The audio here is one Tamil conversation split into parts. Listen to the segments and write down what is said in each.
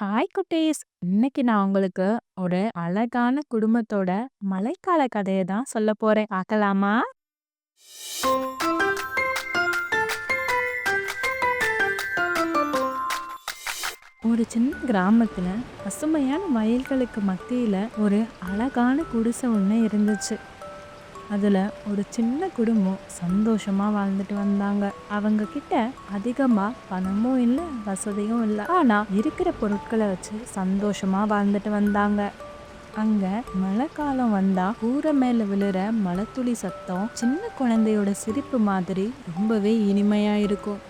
ஹாய் குட்டீஸ்! இன்னைக்கு நான் உங்களுக்கு ஒரு அழகான குடும்பத்தோட மழைக்கால கதையை தான் சொல்ல போறேன். பார்க்கலாமா? ஒரு சின்ன கிராமத்துல பசுமையான வயல்களுக்கு மத்தியில ஒரு அழகான குடிசை ஒன்று இருந்துச்சு. அதுல ஒரு சின்ன குடும்பம் சந்தோஷமா வாழ்ந்துட்டு வந்தாங்க. அவங்க கிட்ட அதிகமா பணமும் இல்லை, வசதியும் இல்லை. ஆனா இருக்கிற பொருட்களை வச்சு சந்தோஷமா வாழ்ந்துட்டு வந்தாங்க. அங்க மழைக்காலம் வந்தா கூரை மேல விழுற மழைத்துளி சத்தம் சின்ன குழந்தையோட சிரிப்பு மாதிரி ரொம்பவே இனிமையா இருக்கும்.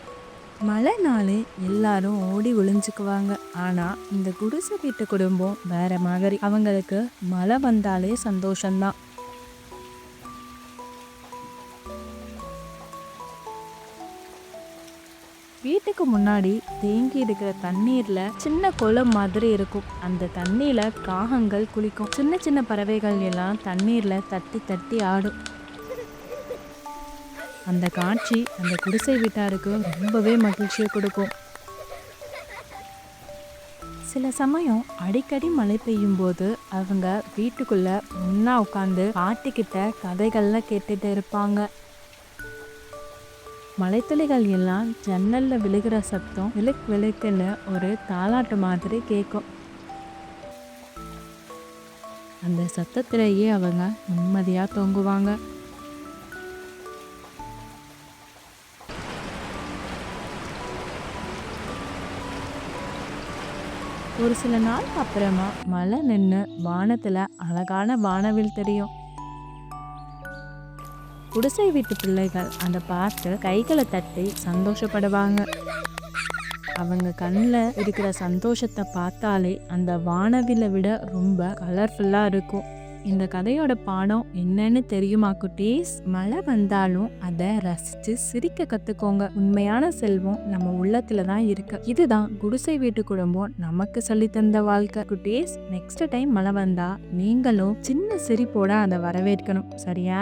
மழை நாளே எல்லாரும் ஓடி ஒளிஞ்சுக்குவாங்க. ஆனா இந்த குடிசை வீட்டு குடும்பம் வேற மாதிரி. அவங்களுக்கு மழை வந்தாலே சந்தோஷம்தான். வீட்டுக்கு முன்னாடி தேங்கி இருக்கிற தண்ணீர்ல சின்ன குளம் மாதிரி இருக்கும். அந்த தண்ணியில காகங்கள் குளிக்கும். சின்ன சின்ன பறவைகள் எல்லாம் தண்ணீர்ல தட்டி தட்டி ஆடும். அந்த காட்சி அந்த குடிசை வீட்டாருக்கு ரொம்பவே மகிழ்ச்சியை கொடுக்கும். சில சமயம் அடிக்கடி மழை பெய்யும் போது அவங்க வீட்டுக்குள்ள ஒன்னா உட்காந்து பாட்டிக்கிட்ட கதைகள்லாம் கேட்டுட்டு இருப்பாங்க. மழைத்துளிகள் எல்லாம் ஜன்னல்ல விழுகிற சத்தம் விழுக் விழுக்குன்னு ஒரு தாலாட்டு மாதிரி கேட்கும். அந்த சத்தத்திலேயே அவங்க நிம்மதியா தூங்குவாங்க. ஒரு சில நாள் அப்புறமா மழை நின்று வானத்துல அழகான வானவில் தெரியும். குடிசை வீட்டு பிள்ளைகள் அதை பார்த்து கைகளை தட்டி சந்தோஷப்படுவாங்க. அவங்க கண்ணில் இருக்கிற சந்தோஷத்தை பார்த்தாலே அந்த வானவிலை விட ரொம்ப கலர்ஃபுல்லா இருக்கும். இந்த கதையோட பாடம் என்னன்னு தெரியுமா குட்டீஸ்? மழை வந்தாலும் அதை ரசிச்சு சிரிக்க கத்துக்கோங்க. உண்மையான செல்வம் நம்ம உள்ளத்துல தான் இருக்கு. இதுதான் குடிசை வீட்டு குடும்பம் நமக்கு சொல்லி தந்த வாழ்க்கை. குட்டீஸ், நெக்ஸ்ட் டைம் மழை வந்தா நீங்களும் சின்ன சிரிப்போட அதை வரவேற்கணும். சரியா?